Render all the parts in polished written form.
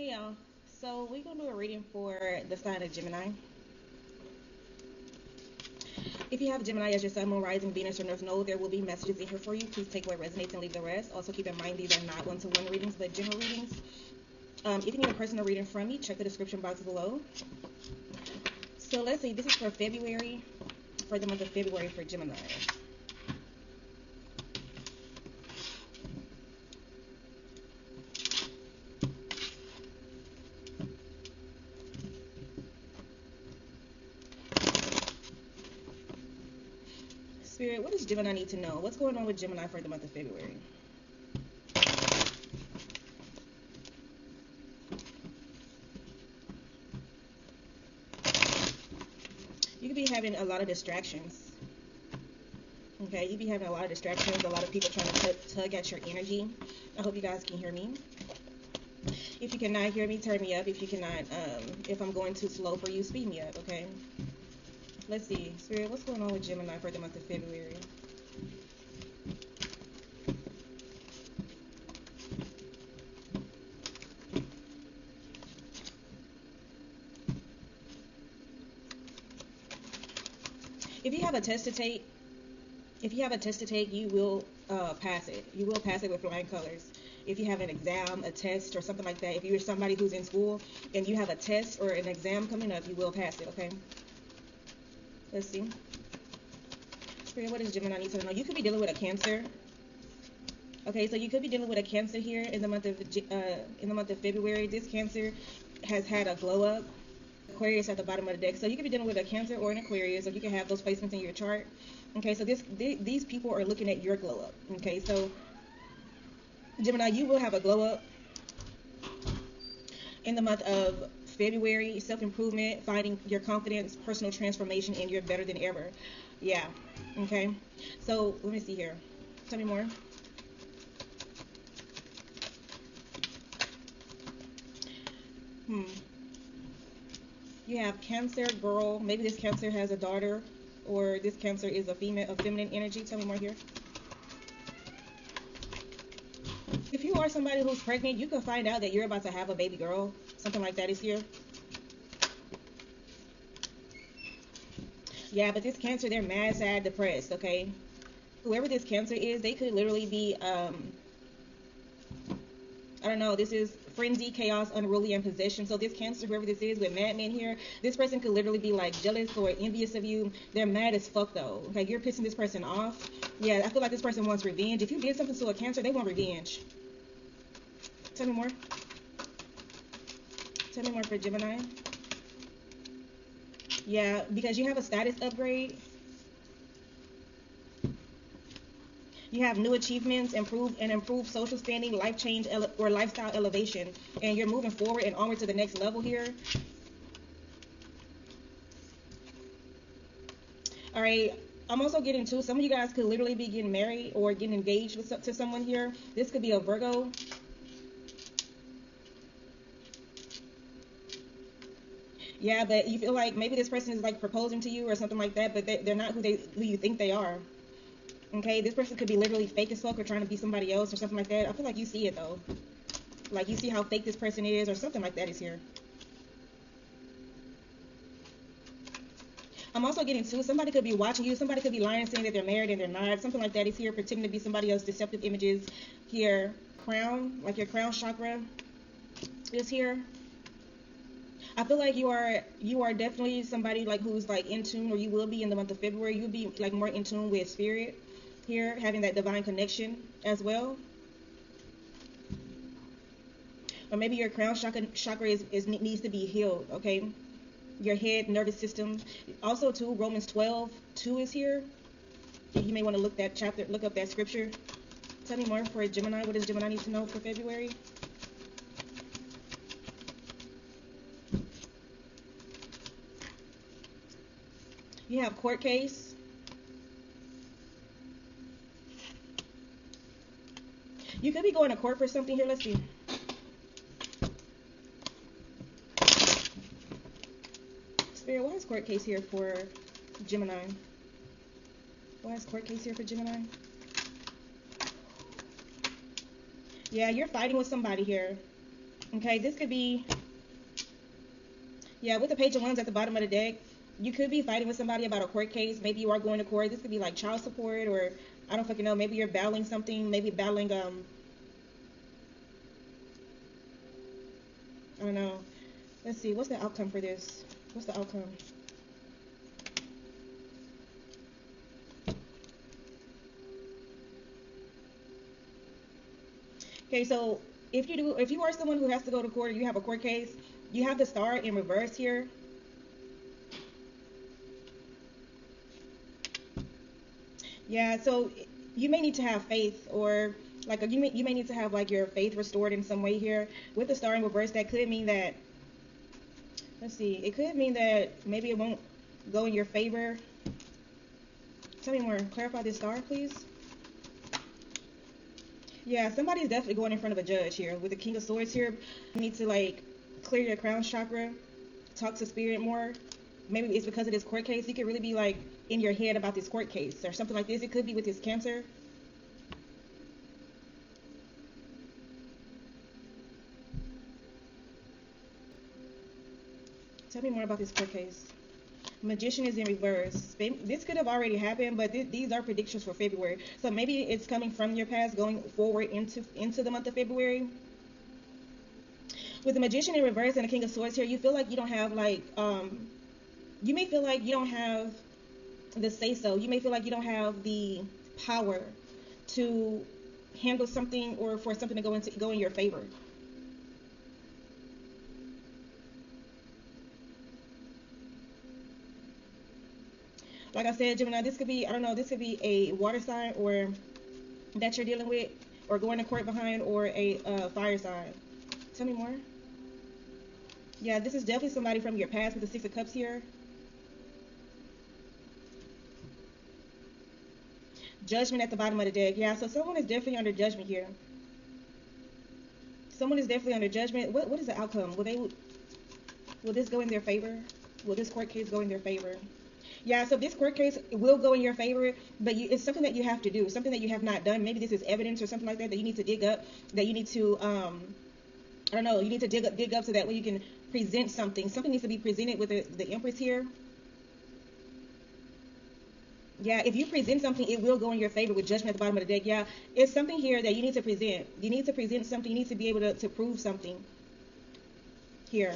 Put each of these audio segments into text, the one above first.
Hey y'all, so we're gonna do a reading for the sign of Gemini. If you have Gemini as your sun, moon, rising, Venus, or North Node, there will be messages in here for you. Please take what resonates and leave the rest. Also keep in mind these are not one-to-one readings, but general readings. If you need a personal reading from me, check the description box below. So let's see, this is for February, for the month of February for Gemini. Spirit, what does Gemini need to know? What's going on with Gemini for the month of February? You could be having a lot of distractions. Okay, you be having a lot of distractions, a lot of people trying to tug at your energy. I hope you guys can hear me. If you cannot hear me, turn me up. If you cannot, if I'm going too slow for you, speed me up, okay? Let's see. Spirit, what's going on with Gemini for the month of February? If you have a test to take, you will pass it. You will pass it with flying colors. If you have an exam, a test, or something like that, if you're somebody who's in school and you have a test or an exam coming up, you will pass it, okay? Let's see. Spirit, what does Gemini need to know? You could be dealing with a Cancer. Okay, so you could be dealing with a Cancer here in the month of February. This Cancer has had a glow up. Aquarius at the bottom of the deck. So you could be dealing with a Cancer or an Aquarius, or you can have those placements in your chart. Okay, so these people are looking at your glow up. Okay, so Gemini, you will have a glow up in the month of February. Self-improvement, finding your confidence, personal transformation, and you're better than ever. Yeah. Okay. So let me see here. Tell me more. You have Cancer girl. Maybe this Cancer has a daughter, or this Cancer is a female, of feminine energy. Tell me more here. If you are somebody who's pregnant, you can find out that you're about to have a baby girl. Something like that is here. Yeah, but this Cancer, they're mad, sad, depressed, okay? Whoever this Cancer is, they could literally be, I don't know, this is frenzy, chaos, unruly, and possession. So this Cancer, whoever this is with madmen here, this person could literally be like jealous or envious of you. They're mad as fuck though. Okay, you're pissing this person off. Yeah, I feel like this person wants revenge. If you did something to a Cancer, they want revenge. Tell me more. Tell me more for Gemini. Yeah, because you have a status upgrade. You have new achievements, improved social standing, life change, or lifestyle elevation, and you're moving forward and onward to the next level here. All right. I'm also getting to, some of you guys could literally be getting married or getting engaged to someone here. This could be a Virgo. Yeah, but you feel like maybe this person is like proposing to you or something like that, but they're not who you think they are. Okay, this person could be literally fake as fuck or trying to be somebody else or something like that. I feel like you see it though. Like you see how fake this person is or something like that is here. I'm also getting to, somebody could be watching you. Somebody could be lying, saying that they're married and they're not. Something like that is here, pretending to be somebody else. Deceptive images here. Crown, like your crown chakra is here. I feel like you are definitely somebody like who's like in tune, or you will be in the month of February. You'll be like more in tune with spirit here, having that divine connection as well. Or maybe your crown chakra needs to be healed. Okay, your head, nervous system. Also, too, Romans 12:2 is here. You may want to look up that scripture. Tell me more for Gemini. What does Gemini need to know for February? You have court case. You could be going to court for something here. Let's see. Spirit, why is court case here for Gemini? Why is court case here for Gemini? Yeah, you're fighting with somebody here. Okay, this could be, yeah, with the Page of Wands at the bottom of the deck, you could be fighting with somebody about a court case. Maybe you are going to court. This could be like child support, or I don't fucking know. Maybe you're battling something. Maybe battling, I don't know. Let's see. What's the outcome for this? What's the outcome? Okay, so if you are someone who has to go to court, or you have a court case, you have the Star in reverse here. Yeah, so you may need to have faith, or like you may need to have like your faith restored in some way here. With the Star in reverse, that could mean that, let's see, it could mean that maybe it won't go in your favor. Tell me more. Clarify this Star, please. Yeah, somebody's definitely going in front of a judge here. With the King of Swords here, you need to like clear your crown chakra, talk to spirit more. Maybe it's because of this court case. You could really be like in your head about this court case or something like this. It could be with this Cancer. Tell me more about this court case. Magician is in reverse. This could have already happened, but these are predictions for February. So maybe it's coming from your past, going forward into the month of February. With the Magician in reverse and the King of Swords here, you feel like you don't have like, you may feel like you don't have the say-so. You may feel like you don't have the power to handle something, or for something to go in your favor. Like I said, Gemini, this could be, I don't know, this could be a water sign or that you're dealing with, or going to court behind, or a fire sign. Tell me more. Yeah, this is definitely somebody from your past with the Six of Cups here. Judgment at the bottom of the deck. Yeah, so someone is definitely under judgment here. Someone is definitely under judgment. What is the outcome? Will this go in their favor? Will this court case go in their favor? Yeah, so this court case will go in your favor, but it's something that you have to do, something that you have not done. Maybe this is evidence or something like that you need to dig up, that you need to, I don't know, you need to dig up so that way you can present something. Something needs to be presented with the Empress here. Yeah, if you present something, it will go in your favor with Judgment at the bottom of the deck. Yeah, it's something here that you need to present. You need to present something. You need to be able to prove something here.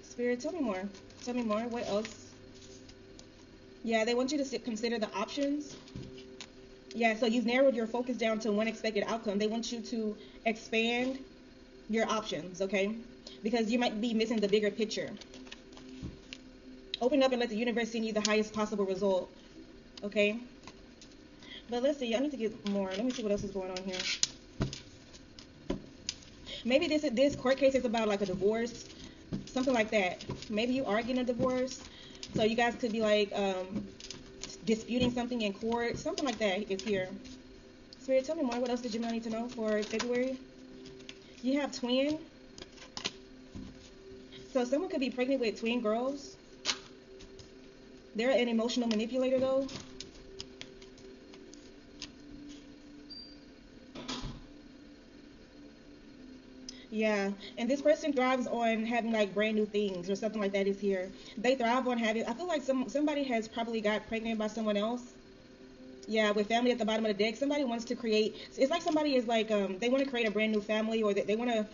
Spirit, tell me more. Tell me more. What else? Yeah, they want you to consider the options. Yeah, so you've narrowed your focus down to one expected outcome. They want you to expand your options, okay? Because you might be missing the bigger picture. Open up and let the universe send you the highest possible result, okay? But let's see. I need to get more. Let me see what else is going on here. Maybe this court case is about like a divorce, something like that. Maybe you are getting a divorce, so you guys could be like disputing something in court, something like that is here. Spirit, tell me more. What else did you need to know for February? You have twin. So someone could be pregnant with twin girls. They're an emotional manipulator though. Yeah, and this person thrives on having like brand new things or something like that is here. They thrive on having, I feel like somebody has probably got pregnant by someone else. Yeah, with family at the bottom of the deck, somebody wants to create, it's like somebody is like, they want to create a brand new family, or they want to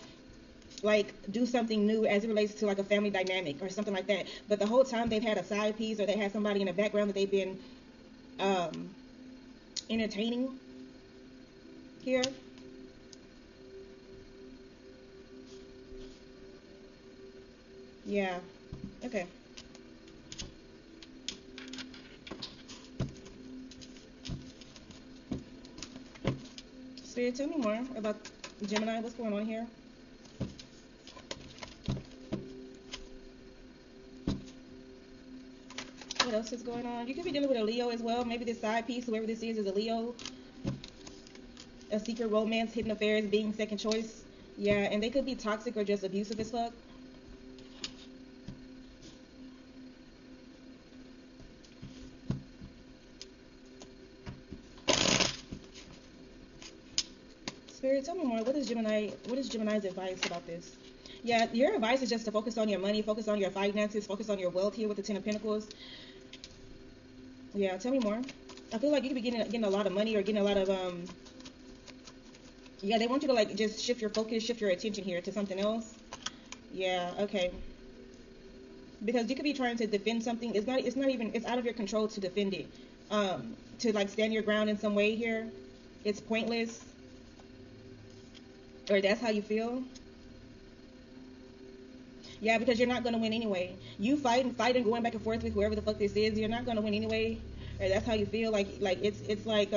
like do something new as it relates to like a family dynamic or something like that. But the whole time they've had a side piece, or they had somebody in the background that they've been entertaining here. Yeah. Okay. Spirit, tell me more about Gemini. What's going on here? What else is going on? You could be dealing with a Leo as well. Maybe this side piece, whoever this is a Leo. A secret romance, hidden affairs, being second choice. Yeah, and they could be toxic or just abusive as fuck. Spirit, tell me more. What is Gemini's advice about this? Yeah, your advice is just to focus on your money, focus on your finances, focus on your wealth here with the Ten of Pentacles. Yeah, tell me more. I feel like you could be getting a lot of money or getting a lot of yeah, they want you to like just shift your focus, shift your attention here to something else. Yeah, okay. Because you could be trying to defend something. It's not even, it's out of your control to defend it. To like stand your ground in some way here. It's pointless. Or that's how you feel. Yeah, because you're not going to win anyway. You fighting, going back and forth with whoever the fuck this is, you're not going to win anyway. Or that's how you feel. Like it's like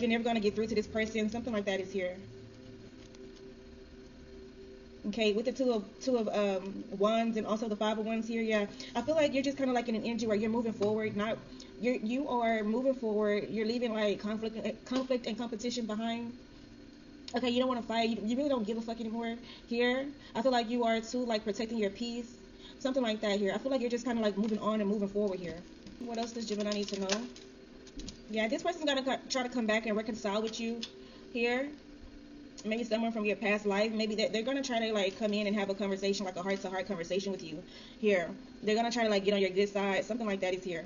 you're never going to get through to this person. Something like that is here. Okay, with the two of wands and also the Five of Wands here, yeah, I feel like you're just kind of like in an energy where you're moving forward. Not you are moving forward. You're leaving like conflict and competition behind. Okay, you don't want to fight. You really don't give a fuck anymore. Here, I feel like you are too, like protecting your peace, something like that. Here, I feel like you're just kind of like moving on and moving forward here. What else does Gemini need to know? Yeah, this person's gonna try to come back and reconcile with you here. Maybe someone from your past life. Maybe they're gonna try to like come in and have a conversation, like a heart-to-heart conversation with you here. They're gonna try to like get on your good side. Something like that is here.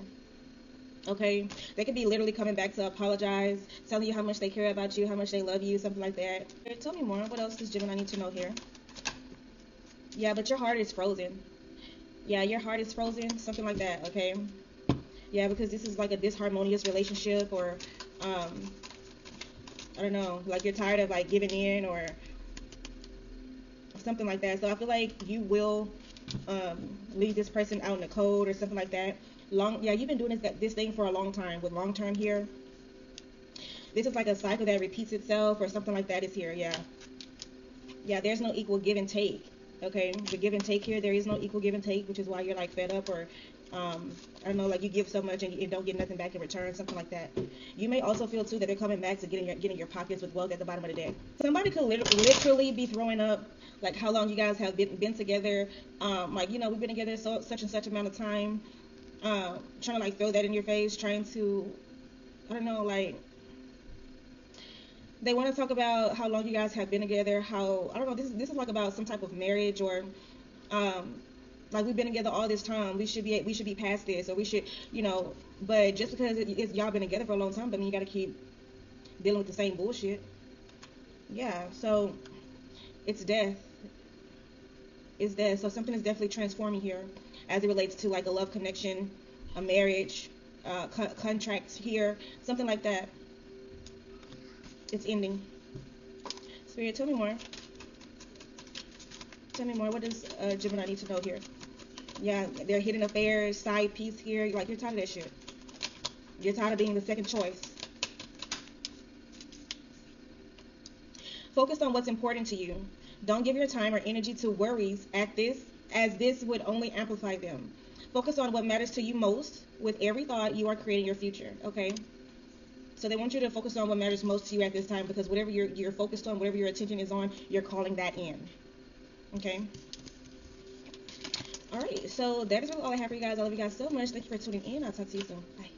Okay, they could be literally coming back to apologize, telling you how much they care about you, how much they love you, something like that. Tell me more. What else does Gemini need to know here? Yeah, but your heart is frozen. Yeah, your heart is frozen, something like that. Okay. Yeah, because this is like a disharmonious relationship, or I don't know, like you're tired of like giving in or something like that. So I feel like you will leave this person out in the cold or something like that. Yeah, you've been doing this thing for a long time. With long term here, this is like a cycle that repeats itself or something like that is here. Yeah, there's no equal give and take. Okay, the give and take here, there is no equal give and take, which is why you're like fed up, or I don't know, like you give so much and you don't get nothing back in return, something like that. You may also feel too that they're coming back to getting your pockets with wealth at the bottom of the deck. Somebody could literally be throwing up like how long you guys have been together. Like, you know, we've been together such and such amount of time. Trying to like throw that in your face, trying to, I don't know, like they want to talk about how long you guys have been together, how, I don't know, this is like about some type of marriage, or like we've been together all this time, we should be past this, or we should, you know, but just because it's y'all been together for a long time, but I mean, you got to keep dealing with the same bullshit. Yeah, so it's death. It's death. So something is definitely transforming here as it relates to like a love connection, a marriage, contracts here, something like that. It's ending. Spirit, tell me more. Tell me more. What does Gemini need to know here? Yeah, they're hidden affairs, side piece here. Like, you're tired of that shit. You're tired of being the second choice. Focus on what's important to you. Don't give your time or energy to worries as this would only amplify them. Focus on what matters to you most. With every thought, you are creating your future, okay? So they want you to focus on what matters most to you at this time, because whatever you're focused on, whatever your attention is on, you're calling that in, okay? All right, so that is really all I have for you guys. I love you guys so much. Thank you for tuning in. I'll talk to you soon. Bye.